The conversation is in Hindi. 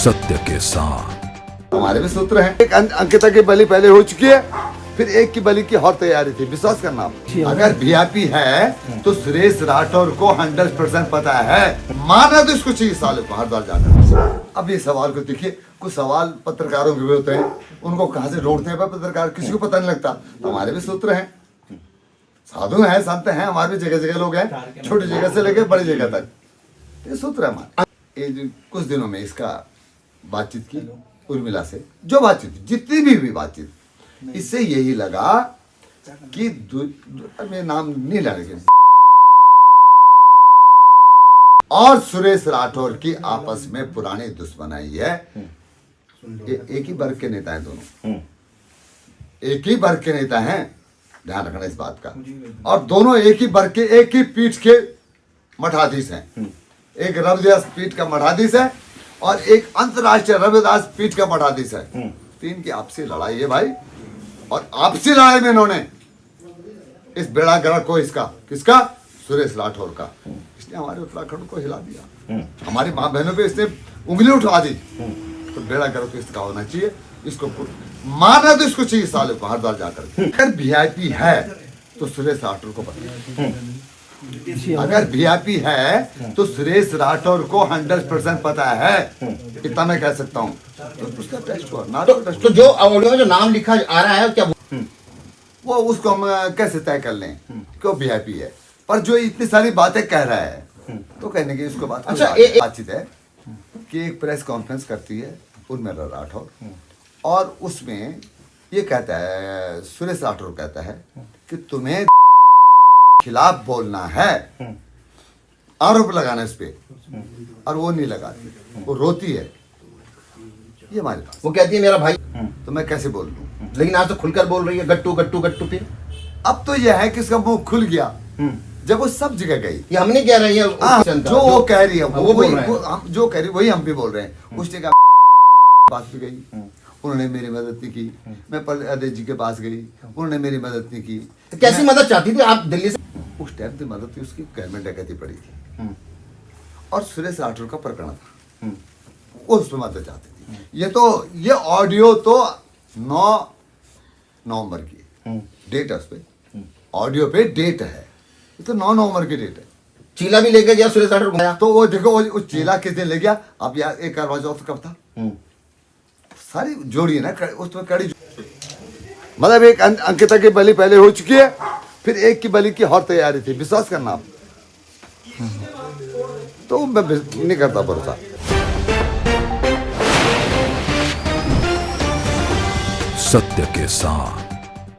सत्य के साथ। हमारे भी सूत्र हैं। एक अंकिता की बलि पहले हो चुकी है, फिर एक की बलि की और तैयारी थी। विश्वास करना आप। अगर वीआईपी है तो सुरेश राठौर को 100% पता है। मारना तो इसको चाहिए साले को हरिद्वार जाकर। अब ये सवाल को देखिए, कुछ सवाल पत्रकारों के भी होते हैं, उनको कहाँ से ढूंढते हैं पत्रकार, किसी को पता नहीं लगता। तो हमारे भी सूत्र हैं, साधु हैं, संत हैं, हमारे भी जगह जगह लोग हैं, छोटी जगह से लेकर बड़ी जगह तक। ये सूत्र है हमारे। ये कुछ दिनों में इसका बातचीत की उर्मिला से, जो बातचीत जितनी भी बातचीत, इससे यही लगा कि मैं नाम नहीं लेंगे, और सुरेश राठौर की आपस में पुरानी दुश्मनी है। एक ही वर्ग के नेता हैं दोनों, एक ही वर्ग के नेता हैं, ध्यान रखना इस बात का। और दोनों एक ही वर्ग के, एक ही पीठ के मठाधीश हैं। एक रविदास पीठ का मठाधीश है और एक अंतरराष्ट्रीय रविदास पीठ का मठाधीश है। तीन की आपसी लड़ाई है भाई, और आपसी लड़ाई में इन्होंने इस बेड़ा गर्क को, इसका किसका, सुरेश राठौर का, इसने हमारे उत्तराखंड को हिला दिया। हमारी माँ बहनों पे इसने उंगली उठा दी। तो बेड़ा गर्क तो इसका होना चाहिए, इसको मारना तो इसको चाहिए साले को हरिद्वार जाकर। अगर वीआईपी है तो सुरेश राठौर को पता है। अगर वीआईपी है तो सुरेश राठौर को 100% पता है, इतना मैं कह सकता हूँ। तो उसका टेस्ट हुआ ना, तो जो ऑडियो में जो नाम लिखा आ रहा है क्या वो उसको हम कैसे तय कर लें क्यों वीआईपी है। पर जो इतनी सारी बातें कह रहा है तो कहने की इसको बात, अच्छा बातचीत है कि एक प्रेस कॉन्फ्रेंस करती है उर्मिला राठौर, और उसमें ये कहता है, सुरेश राठौर कहता है कि तुम्हें खिलाफ बोलना है, आरोप लगाना इस पे, और वो नहीं लगाती, वो रोती है। ये हमारे पास वो कहती है मेरा भाई, तो मैं कैसे बोल लूं। लेकिन आज तो खुलकर बोल रही है, गट्टू गट्टू गट्टू। फिर अब तो यह है कि इसका मुंह खुल गया जब वो सब जगह गई। ये हम नहीं कह रहे हैं, जो वो कह रही है वो बोल रहे हैं। हम जो कह रही वही हम भी बोल रहे हैं। उस जगह बात भी गई, उन्होंने मेरी मदद नहीं की। मैं अजय जी के पास गई, उन्होंने मेरी मदद नहीं की। तो कैसी मदद चाहती थी आप दिल्ली से? उस टाइम की मदद थी, उसकी गवर्नमेंट डकैती पड़ी थी और सुरेश राठौर का प्रकरण था, वो उसमें मदद चाहती थी। ये ऑडियो तो 9 नवंबर की डेट है, उस पे ऑडियो पे डेट है, ये तो 9 नवंबर की डेट है। चीला भी लेके गया सुरेश राठौर घुमाया। तो वो देखो, वो चीला किस दिन ले गया। अब यार एक करवा चौथ कब था, सारी जोड़ी है ना उसमें कड़ी। मतलब एक अंकिता की बलि पहले हो चुकी है, फिर एक की बलि की और तैयारी थी। विश्वास करना आप। तो मैं नहीं करता भरोसा। सत्य के साथ।